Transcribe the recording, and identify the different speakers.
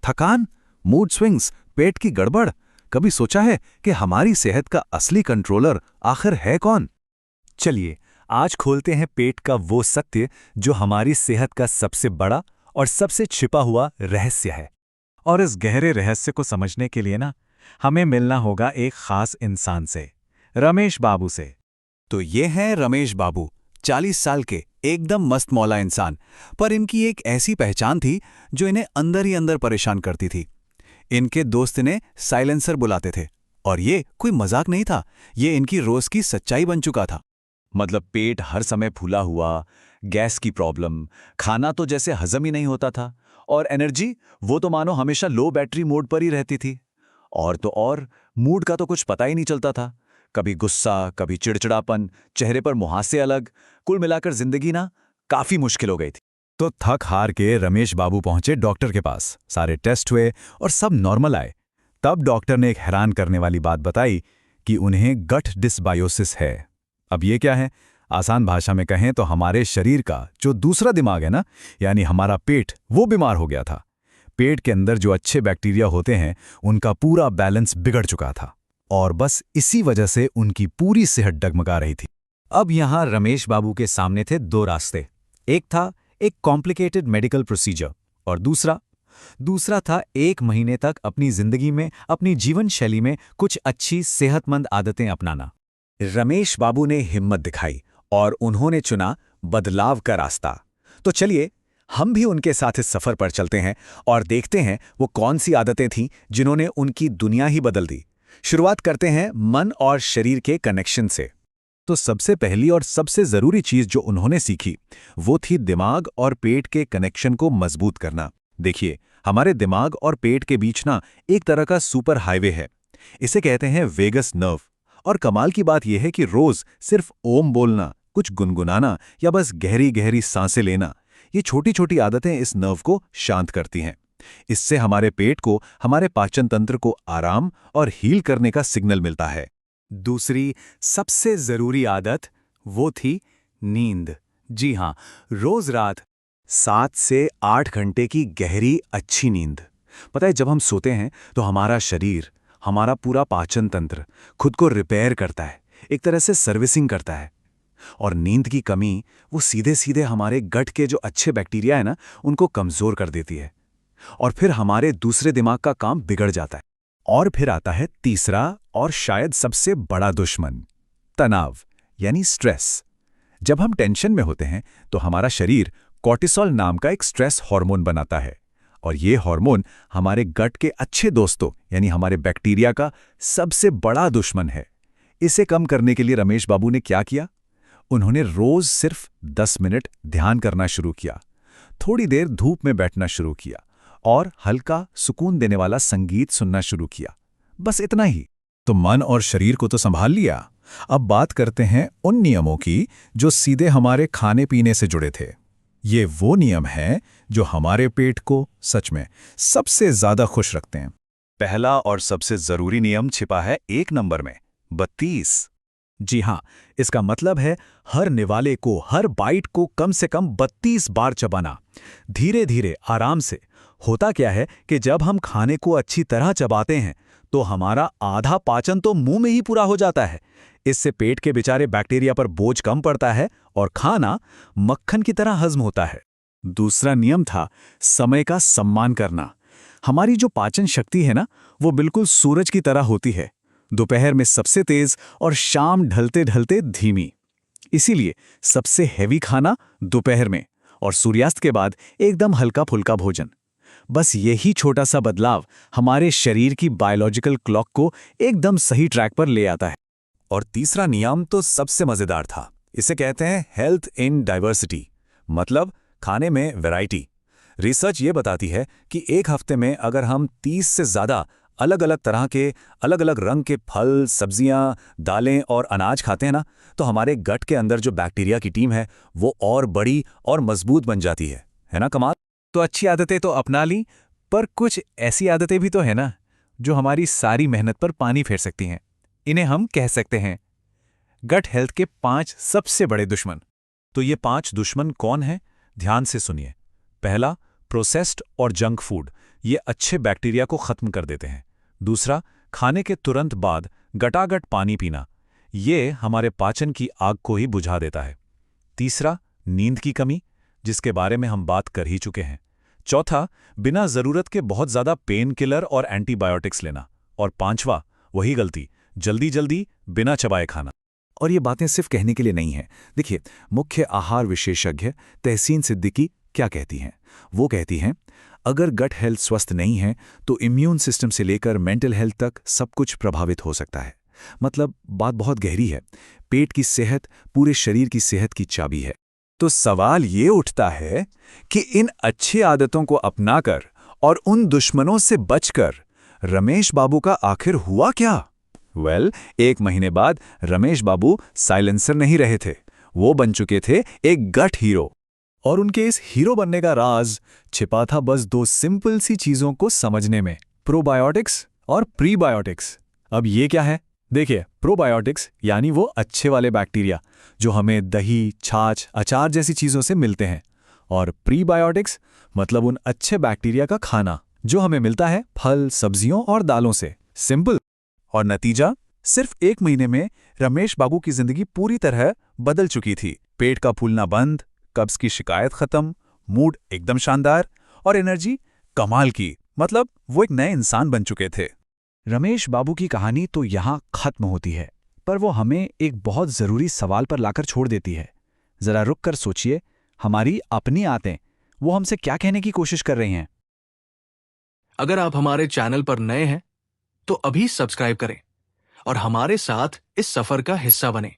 Speaker 1: थकान, mood swings, पेट की गड़बड़। कभी सोचा है कि हमारी सेहत का असली कंट्रोलर आखिर है कौन?
Speaker 2: चलिए आज खोलते हैं पेट का वो सत्य जो हमारी सेहत का सबसे बड़ा और सबसे छिपा हुआ रहस्य है। और इस गहरे रहस्य को समझने के लिए हमें मिलना होगा एक खास इंसान से, रमेश बाबू से।
Speaker 3: तो ये हैं रमेश बाबू, 40 साल के एकदम मस्त मौला इंसान। पर इनकी एक ऐसी पहचान थी जो इन्हें अंदर ही अंदर परेशान करती थी। इनके दोस्त इन्हें साइलेंसर बुलाते थे, और ये कोई मजाक नहीं था, ये इनकी रोज की सच्चाई बन चुका था।
Speaker 2: मतलब पेट हर समय फूला हुआ, गैस की प्रॉब्लम, खाना तो जैसे हजम ही नहीं होता था, और एनर्जी वो तो मानो हमेशा लो बैटरी मोड पर ही रहती थी। और तो और मूड का तो कुछ पता ही नहीं चलता था, कभी गुस्सा, कभी चिड़चिड़ापन, चेहरे पर मुहासे अलग। कुल मिलाकर जिंदगी काफी मुश्किल हो गई थी।
Speaker 4: तो थक हार के रमेश बाबू पहुंचे डॉक्टर के पास। सारे टेस्ट हुए और सब नॉर्मल आए। तब डॉक्टर ने एक हैरान करने वाली बात बताई कि उन्हें गट डिसबायोसिस है। अब ये क्या है? आसान भाषा में कहें तो हमारे शरीर का जो दूसरा दिमाग है यानी हमारा पेट, वो बीमार हो गया था। पेट के अंदर जो अच्छे बैक्टीरिया होते हैं उनका पूरा बैलेंस बिगड़ चुका था, और बस इसी वजह से उनकी पूरी सेहत डगमगा रही थी।
Speaker 2: अब यहाँ रमेश बाबू के सामने थे दो रास्ते। एक था एक कॉम्प्लिकेटेड मेडिकल प्रोसीजर, और दूसरा था 1 महीने तक अपनी जिंदगी में, अपनी जीवन शैली में कुछ अच्छी सेहतमंद आदतें अपनाना। रमेश बाबू ने हिम्मत दिखाई और उन्होंने चुना बदलाव का रास्ता। तो चलिए हम भी उनके साथ इस सफर पर चलते हैं और देखते हैं वो कौन सी आदतें थीं जिन्होंने उनकी दुनिया ही बदल दी। शुरुआत करते हैं मन और शरीर के कनेक्शन से।
Speaker 4: तो सबसे पहली और सबसे जरूरी चीज जो उन्होंने सीखी वो थी दिमाग और पेट के कनेक्शन को मजबूत करना। देखिए, हमारे दिमाग और पेट के बीच एक तरह का सुपर हाईवे है। इसे कहते हैं वेगस नर्व। और कमाल की बात यह है कि रोज सिर्फ ओम बोलना, कुछ गुनगुनाना या बस गहरी गहरी सांसें लेना, ये छोटी छोटी आदतें इस नर्व को शांत करती हैं। इससे हमारे पेट को, हमारे पाचन तंत्र को आराम और हील करने का सिग्नल मिलता है।
Speaker 2: दूसरी सबसे जरूरी आदत वो थी नींद। जी हां, रोज रात 7 से 8 घंटे की गहरी अच्छी नींद। पता है, जब हम सोते हैं तो हमारा शरीर, हमारा पूरा पाचन तंत्र खुद को रिपेयर करता है, एक तरह से सर्विसिंग करता है। और नींद की कमी वो सीधे सीधे हमारे गट के जो अच्छे बैक्टीरिया है उनको कमजोर कर देती है, और फिर हमारे दूसरे दिमाग का काम बिगड़ जाता है।
Speaker 4: और फिर आता है तीसरा और शायद सबसे बड़ा दुश्मन, तनाव यानी स्ट्रेस। जब हम टेंशन में होते हैं तो हमारा शरीर कॉर्टिसोल नाम का एक स्ट्रेस हार्मोन बनाता है, और ये हार्मोन हमारे गट के अच्छे दोस्तों यानी हमारे बैक्टीरिया का सबसे बड़ा दुश्मन है। इसे कम करने के लिए रमेश बाबू ने क्या किया? उन्होंने रोज सिर्फ 10 मिनट ध्यान करना शुरू किया, थोड़ी देर धूप में बैठना शुरू किया, और हल्का सुकून देने वाला संगीत सुनना शुरू किया। बस इतना ही। तो मन और शरीर को तो संभाल लिया। अब बात करते हैं उन नियमों की जो सीधे हमारे खाने पीने से जुड़े थे। ये वो नियम हैं जो हमारे पेट को सच में सबसे ज्यादा खुश रखते हैं।
Speaker 2: पहला और सबसे जरूरी नियम छिपा है 1 नंबर में, 32। जी हां, इसका मतलब है हर निवाले को, हर बाइट को कम से कम 32 बार चबाना, धीरे धीरे, आराम से। होता क्या है कि जब हम खाने को अच्छी तरह चबाते हैं तो हमारा आधा पाचन तो मुंह में ही पूरा हो जाता है। इससे पेट के बेचारे बैक्टीरिया पर बोझ कम पड़ता है और खाना मक्खन की तरह हजम होता है। दूसरा नियम था समय का सम्मान करना। हमारी जो पाचन शक्ति है वो बिल्कुल सूरज की तरह होती है, दोपहर में सबसे तेज और शाम ढलते ढलते धीमी। इसीलिए सबसे हैवी खाना दोपहर में, और सूर्यास्त के बाद एकदम हल्का फुल्का भोजन। बस यही छोटा सा बदलाव हमारे शरीर की बायोलॉजिकल क्लॉक को एकदम सही ट्रैक पर ले आता है।
Speaker 3: और तीसरा नियम तो सबसे मजेदार था। इसे कहते हैं हेल्थ इन डाइवर्सिटी, मतलब खाने में वैरायटी। रिसर्च ये बताती है कि एक हफ्ते में अगर हम 30 से ज़्यादा अलग अलग तरह के, अलग अलग रंग के फल, सब्जियां, दालें और अनाज खाते हैं तो हमारे गट के अंदर जो बैक्टीरिया की टीम है वो और बड़ी और मजबूत बन जाती है ना कमाल?
Speaker 2: तो अच्छी आदतें तो अपना ली, पर कुछ ऐसी आदतें भी तो है जो हमारी सारी मेहनत पर पानी फेर सकती हैं। इन्हें हम कह सकते हैं गट हेल्थ के 5 सबसे बड़े दुश्मन। तो ये 5 दुश्मन कौन हैं? ध्यान से सुनिए। पहला, प्रोसेस्ड और जंक फूड,
Speaker 3: ये अच्छे बैक्टीरिया को खत्म कर देते हैं। दूसरा, खाने के तुरंत बाद गटागट पानी पीना, ये हमारे पाचन की आग को ही बुझा देता है। तीसरा, नींद की कमी, जिसके बारे में हम बात कर ही चुके हैं। चौथा, बिना जरूरत के बहुत ज्यादा पेन किलर और एंटीबायोटिक्स लेना। और पांचवा, वही गलती, जल्दी जल्दी बिना चबाए खाना।
Speaker 4: और ये बातें सिर्फ कहने के लिए नहीं हैं। देखिए, मुख्य आहार विशेषज्ञ तहसीन सिद्दीकी क्या कहती हैं? वो कहती हैं, अगर गट हेल्थ स्वस्थ नहीं है तो इम्यून सिस्टम से लेकर मेंटल हेल्थ तक सब कुछ प्रभावित हो सकता है। मतलब बात बहुत गहरी है। पेट की सेहत पूरे शरीर की सेहत की चाबी है।
Speaker 3: तो सवाल ये उठता है कि इन अच्छी आदतों को अपनाकर और उन दुश्मनों से बचकर रमेश बाबू का आखिर हुआ क्या? एक महीने बाद रमेश बाबू साइलेंसर नहीं रहे थे, वो बन चुके थे एक गट हीरो।
Speaker 2: और उनके इस हीरो बनने का राज छिपा था बस दो सिंपल सी चीजों को समझने में, प्रोबायोटिक्स और प्रीबायोटिक्स। अब ये क्या है? देखिए, प्रोबायोटिक्स यानी वो अच्छे वाले बैक्टीरिया जो हमें दही, छाछ, अचार जैसी चीजों से मिलते हैं, और प्रीबायोटिक्स मतलब उन अच्छे बैक्टीरिया का खाना जो हमें मिलता है फल, सब्जियों और दालों से। सिंपल।
Speaker 3: और नतीजा, सिर्फ 1 महीने में रमेश बाबू की जिंदगी पूरी तरह बदल चुकी थी। पेट का फूलना बंद, कब्ज की शिकायत खत्म, मूड एकदम शानदार और एनर्जी कमाल की। मतलब वो एक नए इंसान बन चुके थे।
Speaker 2: रमेश बाबू की कहानी तो यहाँ खत्म होती है, पर वो हमें एक बहुत जरूरी सवाल पर लाकर छोड़ देती है। जरा रुक कर सोचिए, हमारी अपनी आदतें वो हमसे क्या कहने की कोशिश कर रही हैं?
Speaker 5: अगर आप हमारे चैनल पर नए हैं तो अभी सब्सक्राइब करें और हमारे साथ इस सफर का हिस्सा बनें।